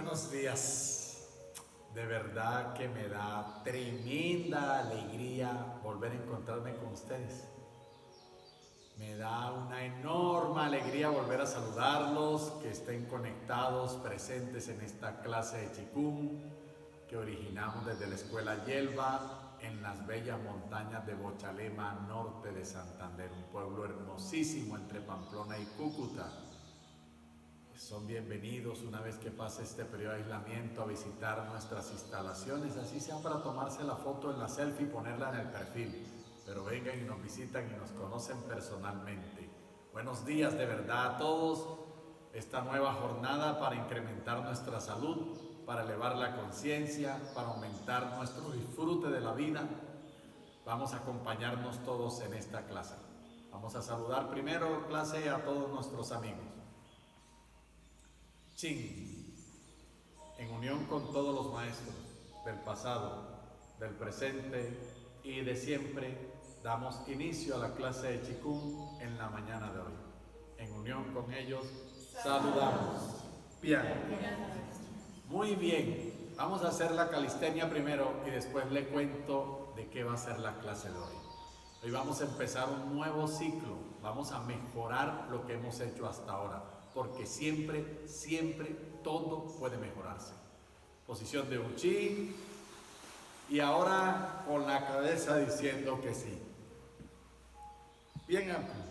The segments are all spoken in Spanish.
Buenos días. De verdad que me da tremenda alegría volver a encontrarme con ustedes. Me da una enorme alegría volver a saludarlos, que estén conectados, presentes en esta clase de Chikung que originamos desde la Escuela Yelva en las bellas montañas de Bochalema, norte de Santander, un pueblo hermosísimo entre Pamplona y Cúcuta. Son bienvenidos una vez que pase este periodo de aislamiento a visitar nuestras instalaciones, así sea para tomarse la foto en la selfie y ponerla en el perfil, pero vengan y nos visitan y nos conocen personalmente. Buenos días de verdad a todos. Esta nueva jornada para incrementar nuestra salud, para elevar la conciencia, para aumentar nuestro disfrute de la vida. Vamos a acompañarnos todos en esta clase. Vamos a saludar primero, clase, a todos nuestros amigos. Chin, en unión con todos los maestros del pasado, del presente y de siempre, damos inicio a la clase de Chikung en la mañana de hoy. En unión con ellos, saludamos. Bien. Muy bien. Vamos a hacer la calistenia primero y después le cuento de qué va a ser la clase de hoy. Hoy vamos a empezar un nuevo ciclo. Vamos a mejorar lo que hemos hecho hasta ahora, porque siempre todo puede mejorarse. Posición de Uchi. Y ahora con la cabeza diciendo que sí. Bien amplio.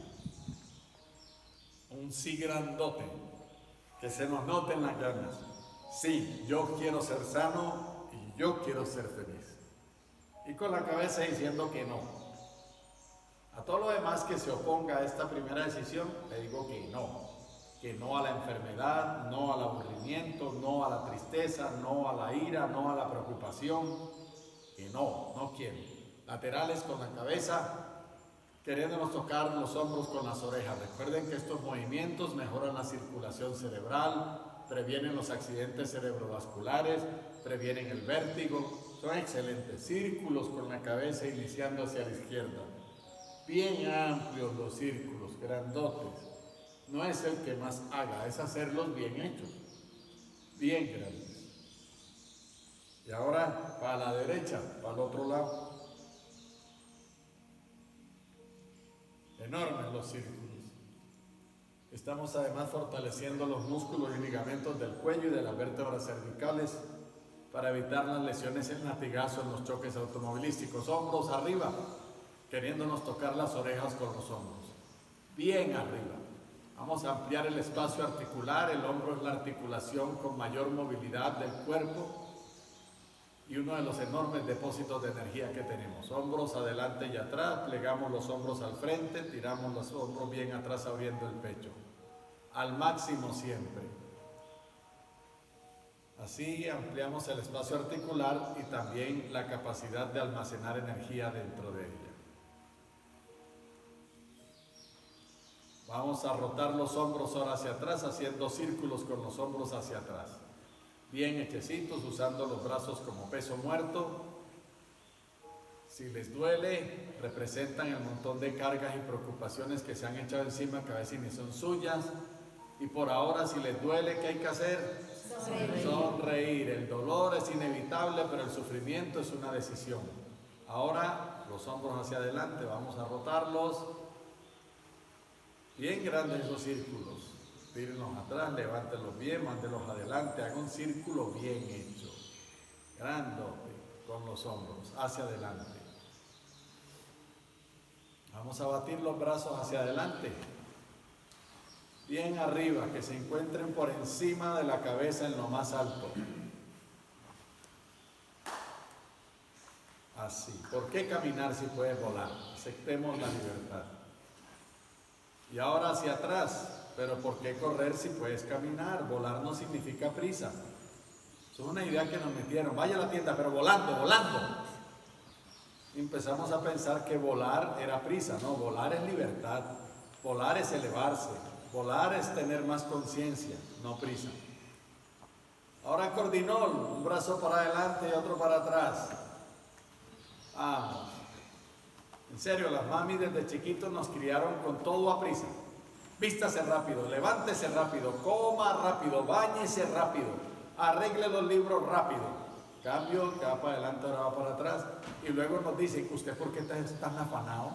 Un sí grandote. Que se nos note en las ganas. Sí, yo quiero ser sano y yo quiero ser feliz. Y con la cabeza diciendo que no. A todo lo demás que se oponga a esta primera decisión, le digo que no. Que no a la enfermedad, no al aburrimiento, no a la tristeza, no a la ira, no a la preocupación. Que no quiero. Laterales con la cabeza, queriéndonos tocar los hombros con las orejas. Recuerden que estos movimientos mejoran la circulación cerebral, previenen los accidentes cerebrovasculares, previenen el vértigo. Son excelentes. Círculos con la cabeza iniciando hacia la izquierda. Bien amplios los círculos, grandotes. No es el que más haga, es hacerlos bien hechos, bien grandes. Y ahora para la derecha, para el otro lado. Enormes los círculos. Estamos además fortaleciendo los músculos y ligamentos del cuello y de las vértebras cervicales para evitar las lesiones en latigazo en los choques automovilísticos. Hombros arriba, queriéndonos tocar las orejas con los hombros. Bien arriba. Vamos a ampliar el espacio articular. El hombro es la articulación con mayor movilidad del cuerpo y uno de los enormes depósitos de energía que tenemos. Hombros adelante y atrás, plegamos los hombros al frente, tiramos los hombros bien atrás abriendo el pecho. Al máximo siempre. Así ampliamos el espacio articular y también la capacidad de almacenar energía dentro de ella. Vamos a rotar los hombros ahora hacia atrás, haciendo círculos con los hombros hacia atrás. Bien hechecitos, usando los brazos como peso muerto. Si les duele, representan el montón de cargas y preocupaciones que se han echado encima, que a veces ni son suyas. Y por ahora, si les duele, ¿qué hay que hacer? Sonreír. El dolor es inevitable, pero el sufrimiento es una decisión. Ahora, los hombros hacia adelante, vamos a rotarlos. Bien grandes esos círculos. Tírenlos atrás, levántenlos bien, mándenlos adelante, hagan un círculo bien hecho. Grandote, con los hombros, hacia adelante. Vamos a batir los brazos hacia adelante. Bien arriba, que se encuentren por encima de la cabeza en lo más alto. Así. ¿Por qué caminar si puedes volar? Aceptemos la libertad. Y ahora hacia atrás. Pero ¿por qué correr si puedes caminar? Volar no significa prisa. Es una idea que nos metieron. Vaya a la tienda, pero volando. Y empezamos a pensar que volar era prisa. No, volar es libertad. Volar es elevarse. Volar es tener más conciencia, no prisa. Ahora cordinol, un brazo para adelante y otro para atrás. Vamos. En serio, las mamis desde chiquitos nos criaron con todo a prisa. Vístase rápido, levántese rápido, coma rápido, báñese rápido. arregle los libros rápido. Cambio, que va para adelante, ahora va para atrás. Y luego nos dicen, ¿usted por qué está tan afanado?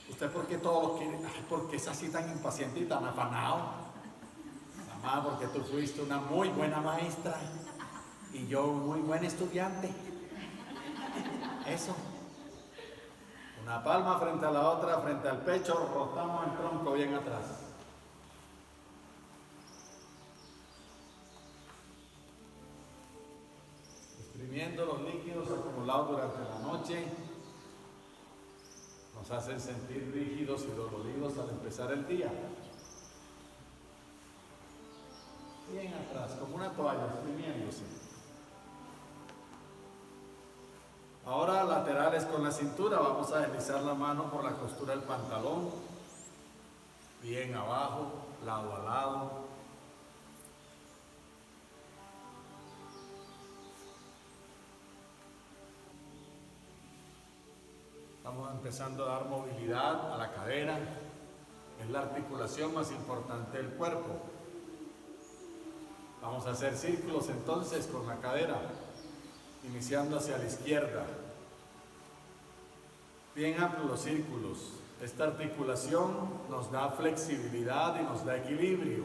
¿Usted por qué todo lo quiere? Ay, ¿por qué es así tan impaciente y tan afanado? Mamá, porque tú fuiste una muy buena maestra y yo un muy buen estudiante. Eso. Una palma frente a la otra, frente al pecho, rotamos el tronco bien atrás. Exprimiendo los líquidos acumulados durante la noche nos hacen sentir rígidos y doloridos al empezar el día. Bien atrás, como una toalla, exprimiéndose. Ahora laterales con la cintura, vamos a deslizar la mano por la costura del pantalón, bien abajo, lado a lado. Estamos empezando a dar movilidad a la cadera, es la articulación más importante del cuerpo. Vamos a hacer círculos entonces con la cadera, iniciando hacia la izquierda. Bien amplios los círculos. Esta articulación nos da flexibilidad y nos da equilibrio.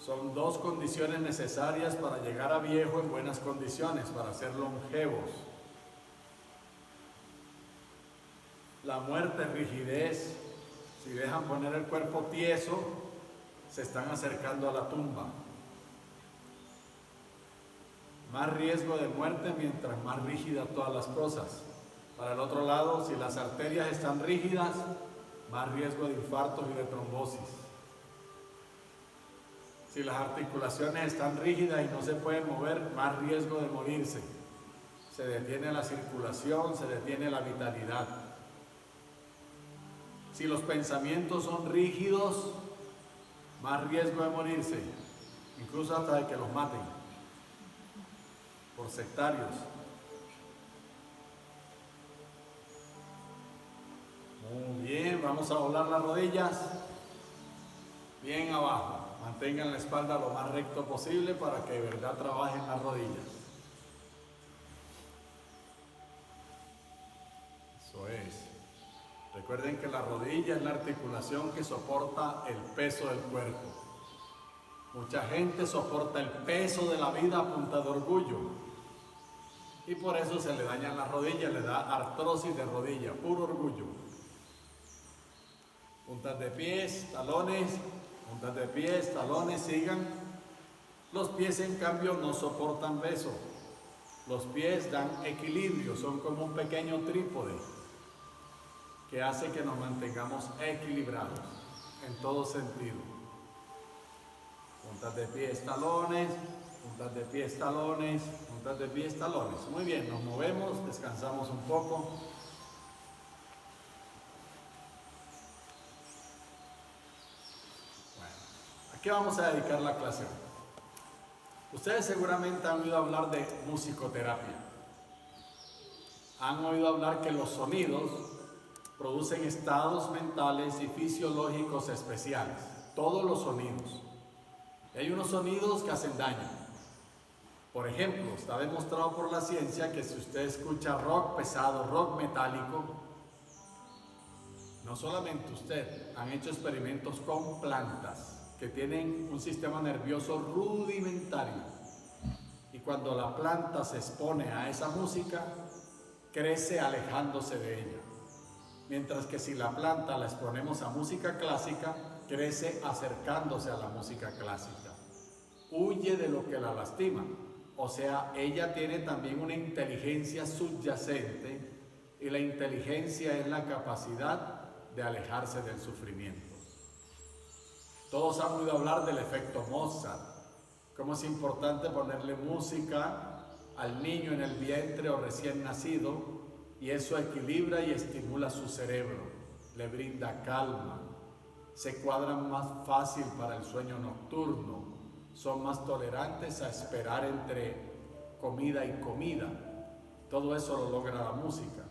Son dos condiciones necesarias para llegar a viejo en buenas condiciones, para ser longevos. La muerte es rigidez. Si dejan poner el cuerpo tieso, se están acercando a la tumba. Más riesgo de muerte mientras más rígidas todas las cosas. Para el otro lado, si las arterias están rígidas, más riesgo de infartos y de trombosis. Si las articulaciones están rígidas y no se pueden mover, más riesgo de morirse. Se detiene la circulación, se detiene la vitalidad. Si los pensamientos son rígidos, más riesgo de morirse, incluso hasta de que los maten por sectarios. Muy bien, vamos a doblar las rodillas bien abajo. Mantengan la espalda lo más recto posible para que de verdad trabajen las rodillas. Eso es. Recuerden que la rodilla es la articulación que soporta el peso del cuerpo. Mucha gente soporta el peso de la vida a punta de orgullo. Y por eso se le dañan las rodillas, le da artrosis de rodilla, puro orgullo. Puntas de pies, talones, puntas de pies, talones, sigan. Los pies en cambio no soportan peso. Los pies dan equilibrio, son como un pequeño trípode que hace que nos mantengamos equilibrados en todo sentido. Puntas de pies, talones, puntas de pies, talones, puntas de pies, talones. Muy bien, nos movemos, descansamos un poco. Bueno, ¿a qué vamos a dedicar la clase? Ustedes seguramente han oído hablar de musicoterapia. Han oído hablar que los sonidos producen estados mentales y fisiológicos especiales. Todos los sonidos. Hay unos sonidos que hacen daño. Por ejemplo, está demostrado por la ciencia que si usted escucha rock pesado, rock metálico, no solamente usted, han hecho experimentos con plantas que tienen un sistema nervioso rudimentario. Y cuando la planta se expone a esa música, crece alejándose de ella. Mientras que si la planta la exponemos a música clásica, crece acercándose a la música clásica. Huye de lo que la lastima. O sea, ella tiene también una inteligencia subyacente y la inteligencia es la capacidad de alejarse del sufrimiento. Todos han oído hablar del efecto Mozart, cómo es importante ponerle música al niño en el vientre o recién nacido y eso equilibra y estimula su cerebro, le brinda calma, se cuadran más fácil para el sueño nocturno, son más tolerantes a esperar entre comida y comida. Todo eso lo logra la música.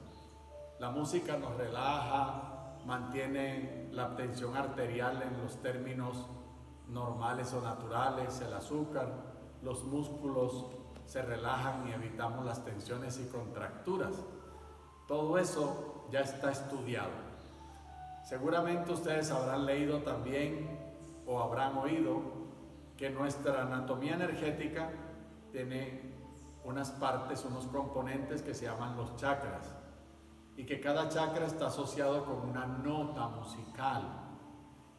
La música nos relaja, mantiene la tensión arterial en los términos normales o naturales, el azúcar, los músculos se relajan y evitamos las tensiones y contracturas. Todo eso ya está estudiado. Seguramente ustedes habrán leído también o habrán oído que nuestra anatomía energética tiene unas partes, unos componentes que se llaman los chakras, y que cada chakra está asociado con una nota musical,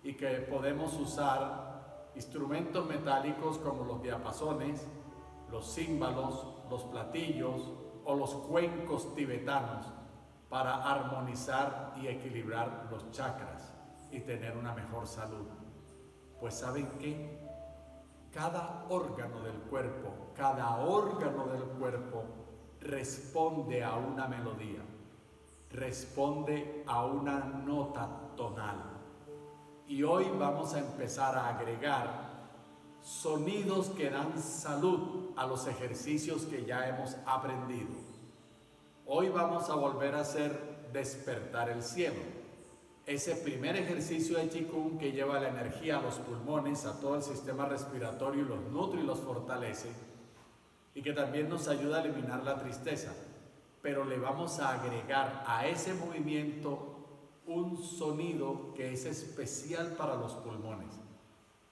y que podemos usar instrumentos metálicos como los diapasones, los címbalos, los platillos o los cuencos tibetanos para armonizar y equilibrar los chakras y tener una mejor salud. Pues ¿saben qué? Cada órgano del cuerpo responde a una melodía, responde a una nota tonal. Y hoy vamos a empezar a agregar sonidos que dan salud a los ejercicios que ya hemos aprendido. Hoy vamos a volver a hacer despertar el cielo. Ese primer ejercicio de Qigong que lleva la energía a los pulmones, a todo el sistema respiratorio y los nutre y los fortalece, y que también nos ayuda a eliminar la tristeza. Pero le vamos a agregar a ese movimiento un sonido que es especial para los pulmones,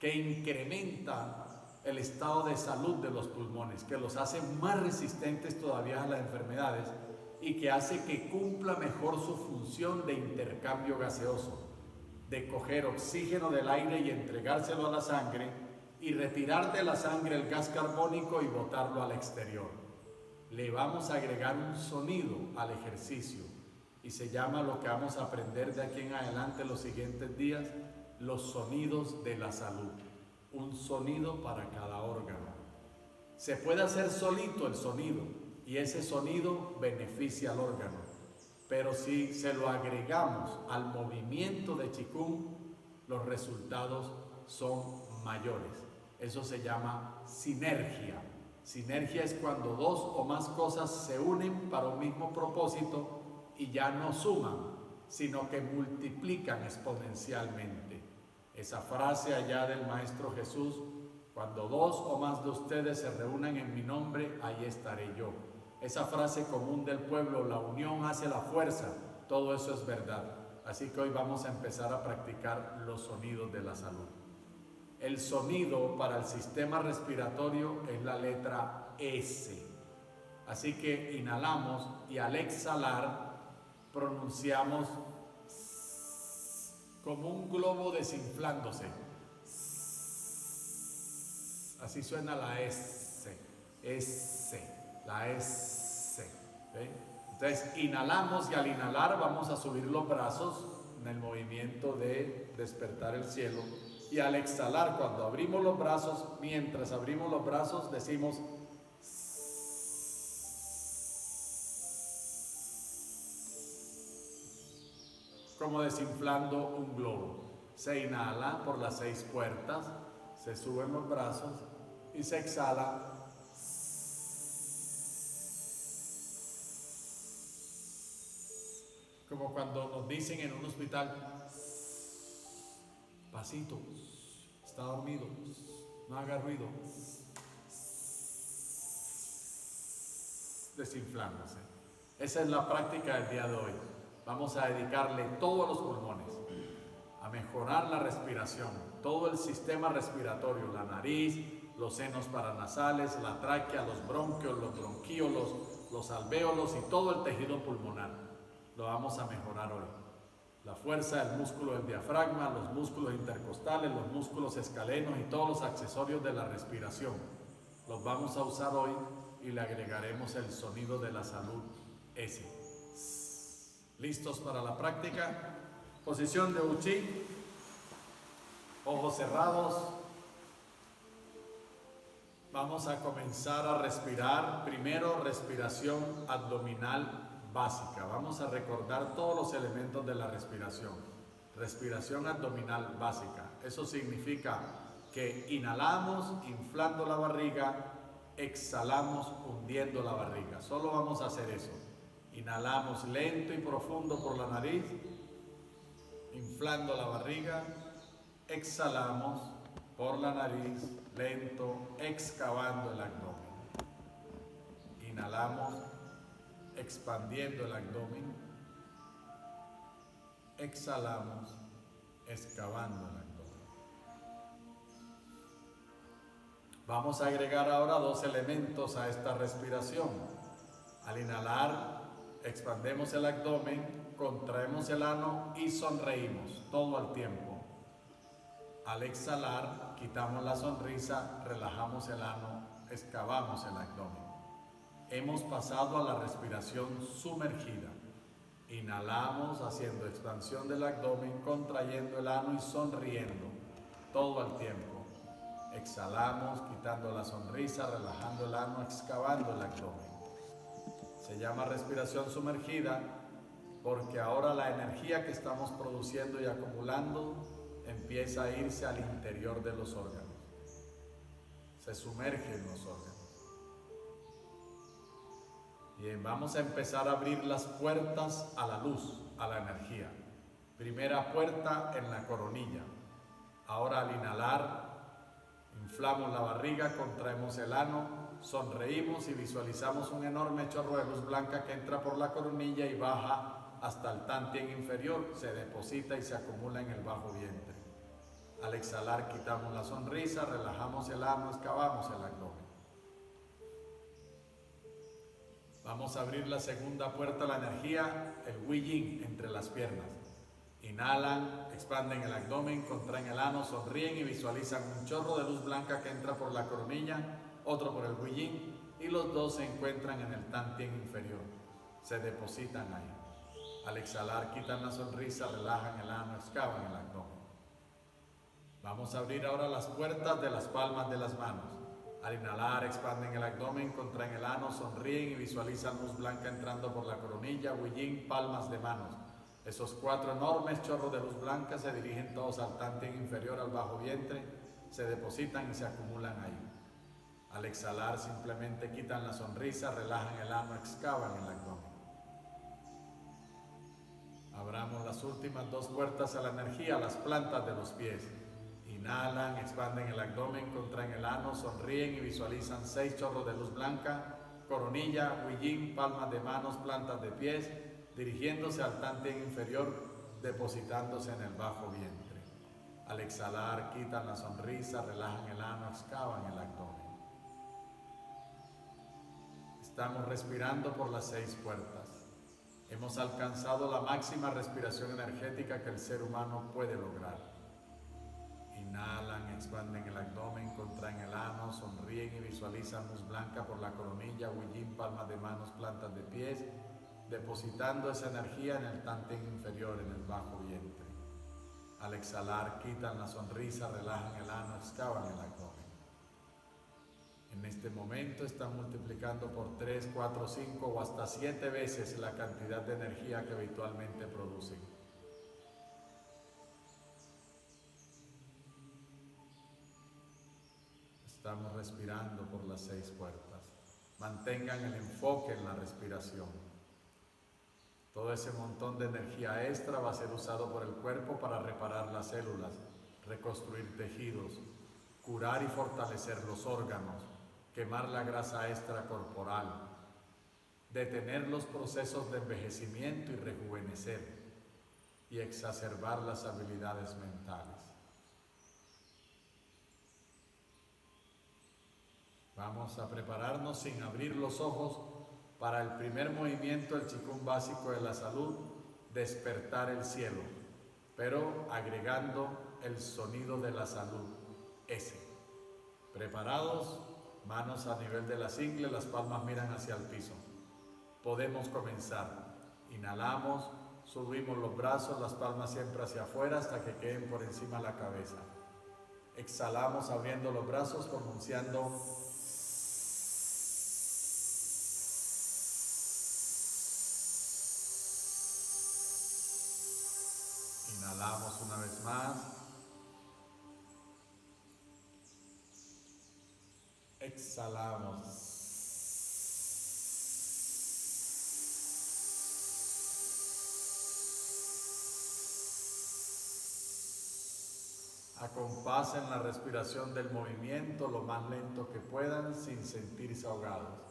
que incrementa el estado de salud de los pulmones, que los hace más resistentes todavía a las enfermedades y que hace que cumpla mejor su función de intercambio gaseoso, de coger oxígeno del aire y entregárselo a la sangre y retirar de la sangre el gas carbónico y botarlo al exterior. Le vamos a agregar un sonido al ejercicio y se llama, lo que vamos a aprender de aquí en adelante los siguientes días, los sonidos de la salud. Un sonido para cada órgano. Se puede hacer solito el sonido y ese sonido beneficia al órgano, pero si se lo agregamos al movimiento de Qigong, los resultados son mayores. Eso se llama sinergia. Sinergia es cuando dos o más cosas se unen para un mismo propósito y ya no suman, sino que multiplican exponencialmente. Esa frase allá del Maestro Jesús, cuando dos o más de ustedes se reúnan en mi nombre, ahí estaré yo. Esa frase común del pueblo, la unión hace la fuerza, todo eso es verdad. Así que hoy vamos a empezar a practicar los sonidos de la salud. El sonido para el sistema respiratorio es la letra S. Así que inhalamos y al exhalar pronunciamos como un globo desinflándose. Así suena la S. La S. ¿Ven? Entonces inhalamos y al inhalar vamos a subir los brazos en el movimiento de despertar el cielo. Y al exhalar, cuando abrimos los brazos, mientras abrimos los brazos, decimos como desinflando un globo. Se inhala por las 6 puertas, se suben los brazos y se exhala. Como cuando nos dicen en un hospital, pasito, está dormido, no haga ruido. Desinflándose. Esa es la práctica del día de hoy. Vamos a dedicarle todo a los pulmones, a mejorar la respiración, todo el sistema respiratorio, la nariz, los senos paranasales, la tráquea, los bronquios, los bronquíolos, los alvéolos y todo el tejido pulmonar. Lo vamos a mejorar hoy. La fuerza del músculo del diafragma, los músculos intercostales, los músculos escalenos y todos los accesorios de la respiración. Los vamos a usar hoy y le agregaremos el sonido de la salud S. ¿Listos para la práctica? Posición de Uchi, ojos cerrados. Vamos a comenzar a respirar. Primero, respiración abdominal básica. Vamos a recordar todos los elementos de la respiración. Respiración abdominal básica. Eso significa que inhalamos inflando la barriga, exhalamos hundiendo la barriga. Solo vamos a hacer eso. Inhalamos lento y profundo por la nariz, inflando la barriga, exhalamos por la nariz, lento, excavando el abdomen. Inhalamos, expandiendo el abdomen. Exhalamos, excavando el abdomen. Vamos a agregar ahora 2 elementos a esta respiración. Al inhalar, expandemos el abdomen, contraemos el ano y sonreímos todo al tiempo. Al exhalar, quitamos la sonrisa, relajamos el ano, excavamos el abdomen. Hemos pasado a la respiración sumergida. Inhalamos haciendo expansión del abdomen, contrayendo el ano y sonriendo todo al tiempo. Exhalamos, quitando la sonrisa, relajando el ano, excavando el abdomen. Se llama respiración sumergida porque ahora la energía que estamos produciendo y acumulando empieza a irse al interior de los órganos. Se sumerge en los órganos. Bien, vamos a empezar a abrir las puertas a la luz, a la energía. Primera puerta en la coronilla. Ahora al inhalar, inflamos la barriga, contraemos el ano, sonreímos y visualizamos un enorme chorro de luz blanca que entra por la coronilla y baja hasta el tantien inferior, se deposita y se acumula en el bajo vientre. Al exhalar quitamos la sonrisa, relajamos el ano, excavamos el abdomen. Vamos a abrir la segunda puerta a la energía, el Hui Yin, entre las piernas. Inhalan, expanden el abdomen, contraen el ano, sonríen y visualizan un chorro de luz blanca que entra por la coronilla, otro por el Hui Yin, y los dos se encuentran en el tantien inferior. Se depositan ahí. Al exhalar, quitan la sonrisa, relajan el ano, excavan el abdomen. Vamos a abrir ahora las puertas de las palmas de las manos. Al inhalar, expanden el abdomen, contraen el ano, sonríen y visualizan luz blanca entrando por la coronilla, Hui Yin, palmas de manos. Esos 4 enormes chorros de luz blanca se dirigen todos al tantien inferior, al bajo vientre, se depositan y se acumulan ahí. Al exhalar, simplemente quitan la sonrisa, relajan el ano, excavan el abdomen. Abramos las últimas 2 puertas a la energía, las plantas de los pies. Inhalan, expanden el abdomen, contraen el ano, sonríen y visualizan 6 chorros de luz blanca, coronilla, Hui Yin, palmas de manos, plantas de pies, dirigiéndose al tantien inferior, depositándose en el bajo vientre. Al exhalar, quitan la sonrisa, relajan el ano, excavan el abdomen. Estamos respirando por las 6 puertas. Hemos alcanzado la máxima respiración energética que el ser humano puede lograr. Inhalan, expanden el abdomen, contraen el ano, sonríen y visualizan luz blanca por la coronilla, Hui Yin, palmas de manos, plantas de pies, depositando esa energía en el tantien inferior, en el bajo vientre. Al exhalar, quitan la sonrisa, relajan el ano, excavan el abdomen. En este momento están multiplicando por 3, 4, 5 o hasta 7 veces la cantidad de energía que habitualmente producen. Estamos respirando por las 6 puertas. Mantengan el enfoque en la respiración. Todo ese montón de energía extra va a ser usado por el cuerpo para reparar las células, reconstruir tejidos, curar y fortalecer los órganos, quemar la grasa extracorporal, detener los procesos de envejecimiento y rejuvenecer, y exacerbar las habilidades mentales. Vamos a prepararnos sin abrir los ojos para el primer movimiento del Qigong básico de la salud, despertar el cielo, pero agregando el sonido de la salud, S. ¿Preparados? Manos a nivel de las ingles, las palmas miran hacia el piso. Podemos comenzar. Inhalamos, subimos los brazos, las palmas siempre hacia afuera hasta que queden por encima de la cabeza. Exhalamos abriendo los brazos, pronunciando inhalamos una vez más. Exhalamos. Acompasen la respiración del movimiento lo más lento que puedan sin sentirse ahogados.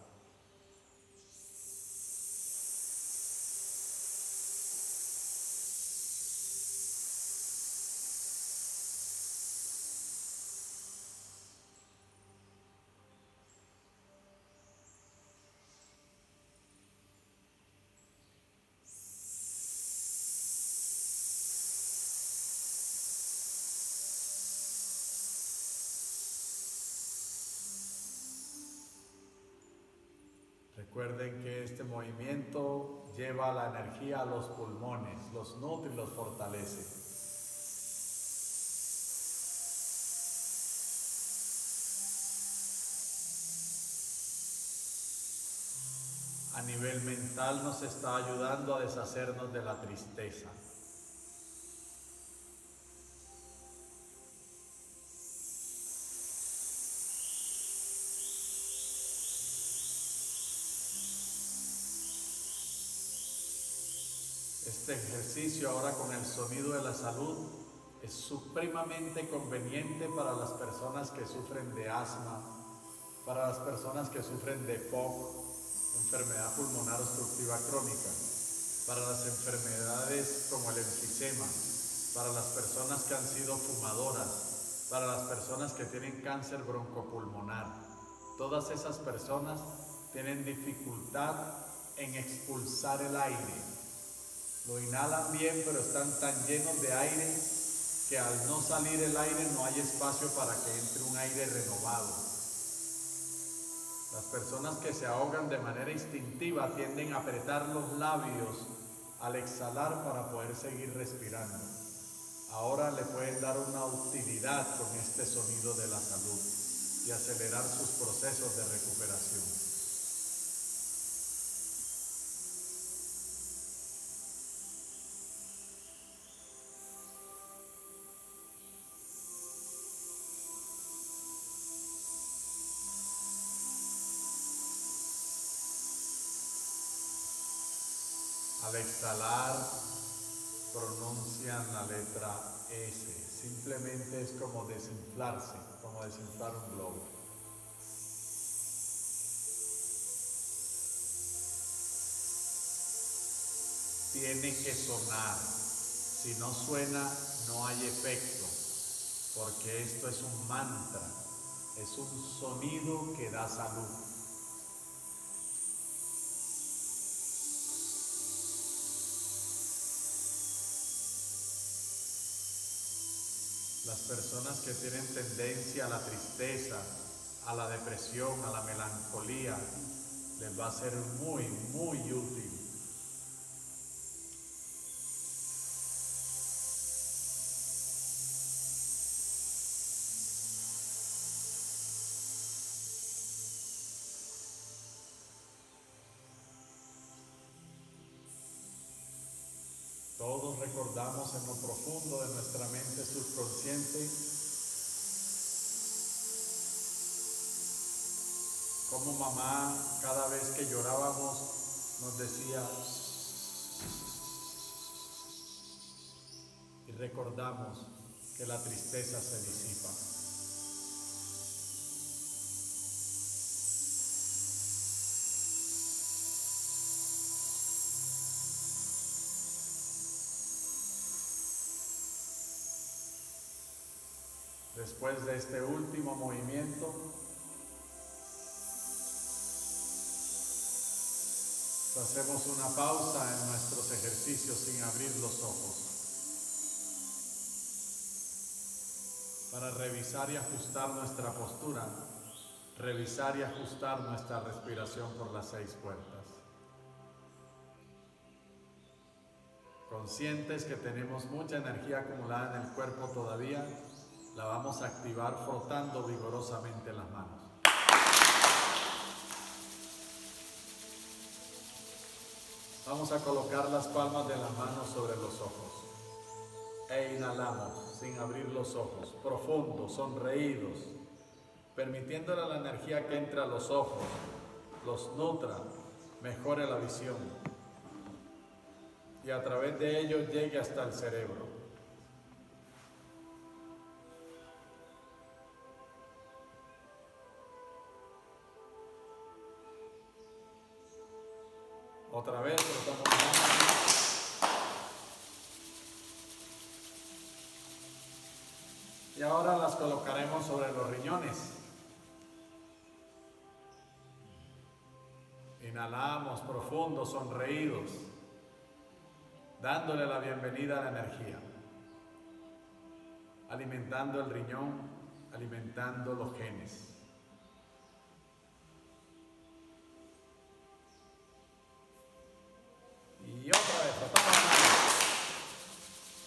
Recuerden que este movimiento lleva la energía a los pulmones, los nutre y los fortalece. A nivel mental nos está ayudando a deshacernos de la tristeza. Este ejercicio ahora con el sonido de la salud es supremamente conveniente para las personas que sufren de asma, para las personas que sufren de POC, enfermedad pulmonar obstructiva crónica, para las enfermedades como el enfisema, para las personas que han sido fumadoras, para las personas que tienen cáncer broncopulmonar. Todas esas personas tienen dificultad en expulsar el aire. Lo inhalan bien, pero están tan llenos de aire que al no salir el aire no hay espacio para que entre un aire renovado. Las personas que se ahogan de manera instintiva tienden a apretar los labios al exhalar para poder seguir respirando. Ahora le pueden dar una utilidad con este sonido de la salud y acelerar sus procesos de recuperación. Al exhalar, pronuncian la letra S. Simplemente es como desinflarse, como desinflar un globo. Tiene que sonar. Si no suena, no hay efecto, porque esto es un mantra, es un sonido que da salud. Las personas que tienen tendencia a la tristeza, a la depresión, a la melancolía, les va a ser muy, muy útil. Todos recordamos en lo profundo de nuestra mente subconsciente cómo mamá, cada vez que llorábamos, nos decía, y recordamos que la tristeza se disipa. Después de este último movimiento, hacemos una pausa en nuestros ejercicios sin abrir los ojos, para revisar y ajustar nuestra postura, revisar y ajustar nuestra respiración por las 6 puertas. Conscientes que tenemos mucha energía acumulada en el cuerpo todavía, la vamos a activar frotando vigorosamente las manos. Vamos a colocar las palmas de las manos sobre los ojos. E inhalamos sin abrir los ojos, profundos, sonreídos, permitiéndole a la energía que entre a los ojos, los nutra, mejore la visión y a través de ellos llegue hasta el cerebro. Otra vez frotamos las manos. Y ahora las colocaremos sobre los riñones. Inhalamos profundo, sonreídos, dándole la bienvenida a la energía, alimentando el riñón, alimentando los genes. Y otra vez, frotamos las manos.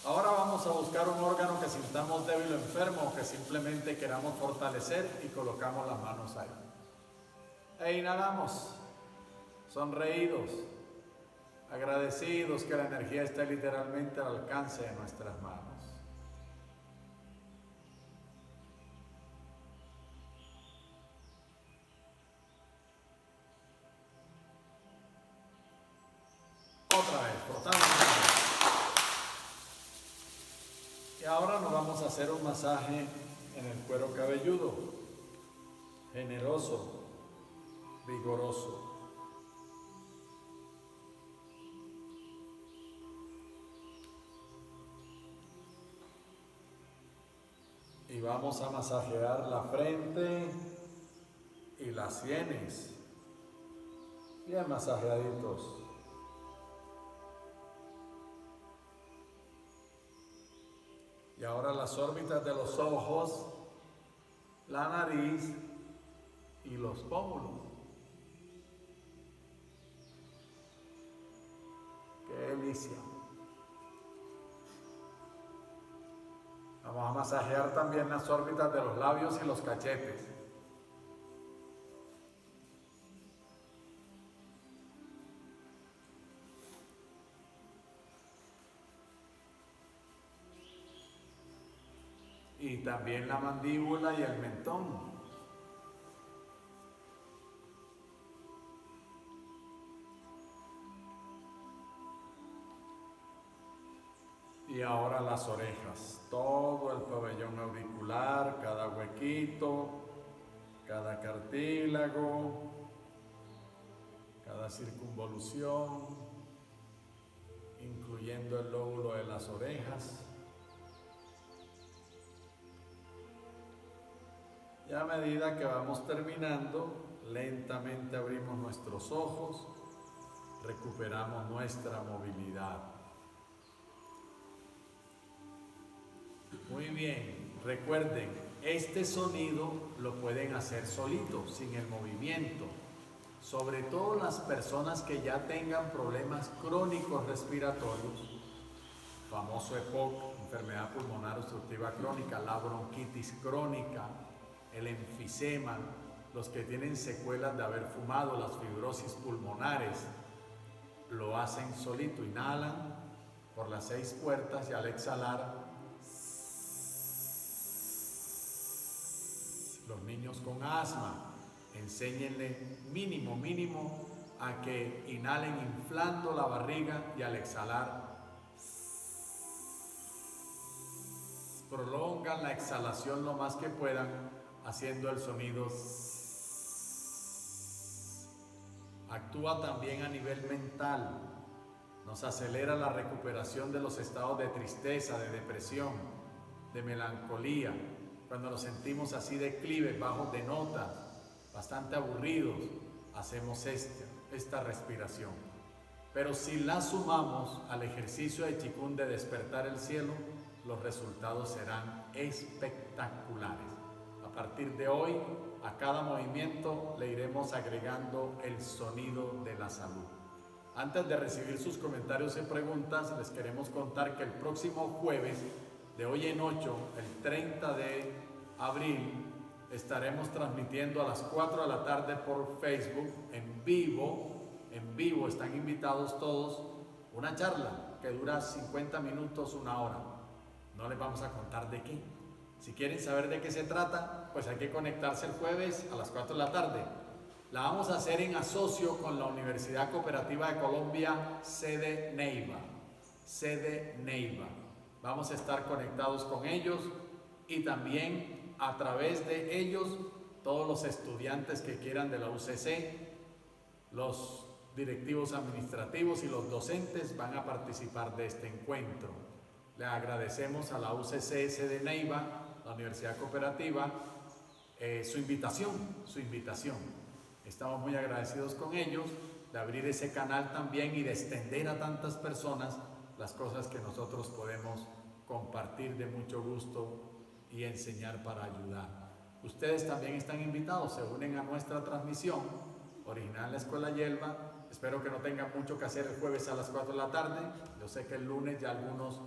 Ahora vamos a buscar un órgano que sintamos débil o enfermo o que simplemente queramos fortalecer y colocamos las manos ahí. E inhalamos, sonreídos, agradecidos que la energía esté literalmente al alcance de nuestras manos. Otra vez, frotamos. Y ahora nos vamos a hacer un masaje en el cuero cabelludo, generoso, vigoroso. Y vamos a masajear la frente y las sienes, bien masajeaditos. Y ahora las órbitas de los ojos, la nariz y los pómulos. ¡Qué delicia! Vamos a masajear también las órbitas de los labios y los cachetes. Y también la mandíbula y el mentón. Y ahora las orejas, todo el pabellón auricular, cada huequito, cada cartílago, cada circunvolución, incluyendo el lóbulo de las orejas. Y a medida que vamos terminando, lentamente abrimos nuestros ojos, recuperamos nuestra movilidad. Muy bien, recuerden, este sonido lo pueden hacer solitos, sin el movimiento. Sobre todo las personas que ya tengan problemas crónicos respiratorios, famoso EPOC, enfermedad pulmonar obstructiva crónica, la bronquitis crónica, el enfisema, los que tienen secuelas de haber fumado, las fibrosis pulmonares, lo hacen solito, inhalan por las 6 puertas y al exhalar, los niños con asma, enséñenle mínimo a que inhalen inflando la barriga y al exhalar prolongan la exhalación lo más que puedan, haciendo el sonido. Actúa también a nivel mental, nos acelera la recuperación de los estados de tristeza, de depresión, de melancolía. Cuando nos sentimos así declives, bajos de nota, bastante aburridos, hacemos esta respiración. Pero si la sumamos al ejercicio de Qigong de despertar el cielo, los resultados serán espectaculares. A partir de hoy, a cada movimiento le iremos agregando el sonido de la salud. Antes de recibir sus comentarios y preguntas, les queremos contar que el próximo jueves, de hoy en 8, el 30 de abril, estaremos transmitiendo a las 4 de la tarde por Facebook, en vivo, están invitados todos, una charla que dura 50 minutos, 1 hora. No les vamos a contar de qué. Si quieren saber de qué se trata, pues hay que conectarse el jueves a las 4 de la tarde. La vamos a hacer en asocio con la Universidad Cooperativa de Colombia, sede Neiva. Vamos a estar conectados con ellos y también a través de ellos, todos los estudiantes que quieran de la UCC, los directivos administrativos y los docentes van a participar de este encuentro. Le agradecemos a la UCCS de Neiva, la Universidad Cooperativa, su invitación. Estamos muy agradecidos con ellos de abrir ese canal también y de extender a tantas personas las cosas que nosotros podemos compartir de mucho gusto y enseñar para ayudar. Ustedes también están invitados, se unen a nuestra transmisión original en la Escuela Yelva. Espero que no tengan mucho que hacer el jueves a las 4 de la tarde. Yo sé que el lunes ya algunos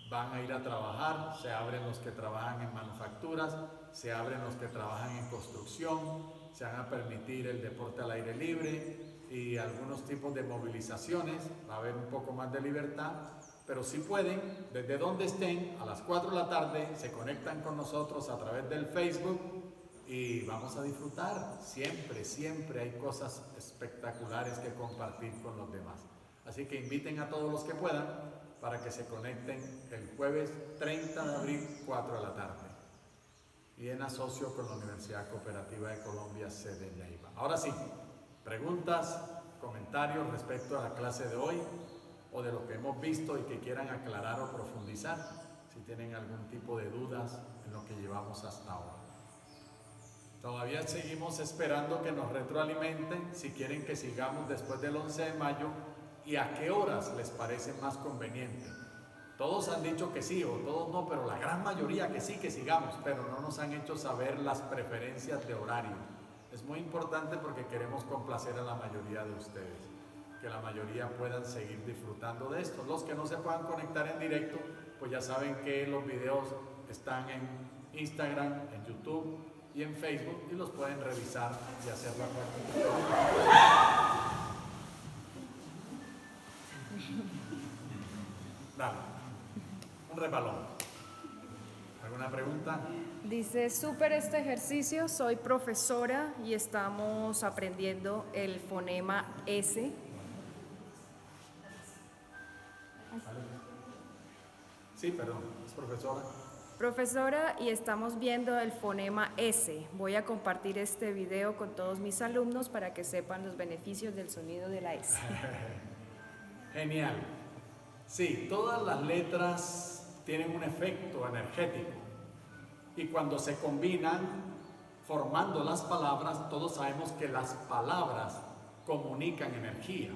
van a ir a trabajar, se abren los que trabajan en manufacturas, se abren los que trabajan en construcción, se van a permitir el deporte al aire libre y algunos tipos de movilizaciones, va a haber un poco más de libertad, pero si pueden, desde donde estén, a las 4 de la tarde, se conectan con nosotros a través del Facebook y vamos a disfrutar. Siempre hay cosas espectaculares que compartir con los demás. Así que inviten a todos los que puedan para que se conecten el jueves 30 de abril, 4 de la tarde. Y en asocio con la Universidad Cooperativa de Colombia, sede Neiva. Ahora sí, preguntas, comentarios respecto a la clase de hoy o de lo que hemos visto y que quieran aclarar o profundizar, si tienen algún tipo de dudas en lo que llevamos hasta ahora. Todavía seguimos esperando que nos retroalimenten si quieren que sigamos después del 11 de mayo y a qué horas les parece más conveniente. Todos han dicho que sí o todos no, pero la gran mayoría que sí, que sigamos, pero no nos han hecho saber las preferencias de horario. Es muy importante porque queremos complacer a la mayoría de ustedes, que la mayoría puedan seguir disfrutando de esto. Los que no se puedan conectar en directo, pues ya saben que los videos están en Instagram, en YouTube y en Facebook y los pueden revisar y hacer la práctica. Dale, un resbalón. ¿Alguna pregunta? Dice, súper este ejercicio, soy profesora y estamos aprendiendo el fonema S. Sí, perdón, es profesora. Profesora, y estamos viendo el fonema S. Voy a compartir este video con todos mis alumnos para que sepan los beneficios del sonido de la S. Genial. Sí, todas las letras tienen un efecto energético y cuando se combinan formando las palabras, todos sabemos que las palabras comunican energía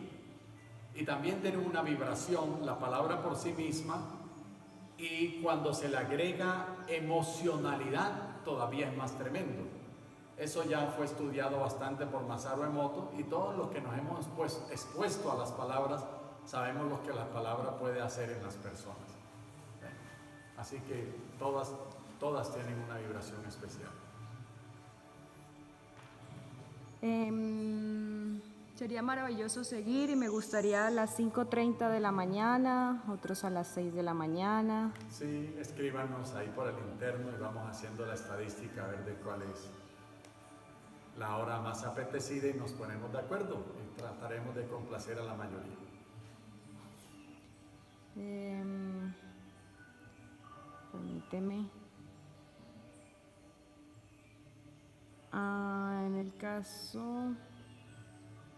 y también tienen una vibración, la palabra por sí misma, y cuando se le agrega emocionalidad todavía es más tremendo. Eso ya fue estudiado bastante por Masaru Emoto y todos los que nos hemos expuesto a las palabras sabemos lo que la palabra puede hacer en las personas. Así que todas tienen una vibración especial. Sería maravilloso seguir y me gustaría a las 5:30 de la mañana, otros a las 6 de la mañana. Sí, escríbanos ahí por el interno y vamos haciendo la estadística a ver de cuál es la hora más apetecida y nos ponemos de acuerdo y trataremos de complacer a la mayoría. Permíteme. En el caso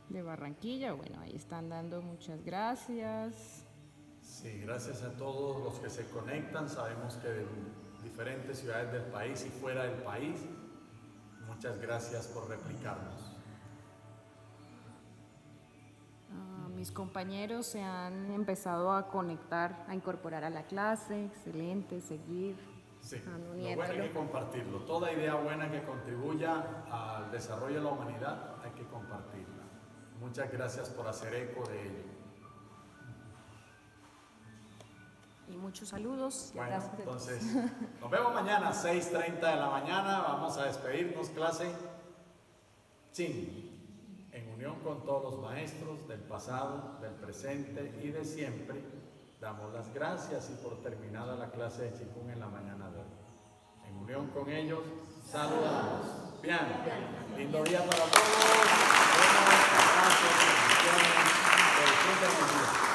de Barranquilla, bueno, ahí están dando muchas gracias. Sí, gracias a todos los que se conectan. Sabemos que de diferentes ciudades del país y fuera del país. Muchas gracias por replicarnos. Mis compañeros se han empezado a conectar, a incorporar a la clase. Excelente, seguir. Sí, lo bueno hay que compartirlo. Toda idea buena que contribuya al desarrollo de la humanidad hay que compartirla. Muchas gracias por hacer eco de ello. Y muchos saludos. Bueno, entonces, nos vemos mañana, 6:30 de la mañana. Vamos a despedirnos, clase. Chin. En unión con todos los maestros del pasado, del presente y de siempre, damos las gracias y por terminada la clase de Chikung en la mañana de hoy. En unión con ellos, saludamos. Bien, lindo día para todos. Buenas, gracias, bendiciones, que disfruten el día.